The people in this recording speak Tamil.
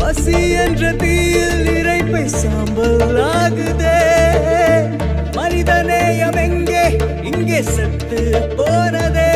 பசி என்ற தீயில் இறைப்பை சாம்பல் ஆகுதே. மனிதநேயம் எங்கே இங்கே செத்து போனதே.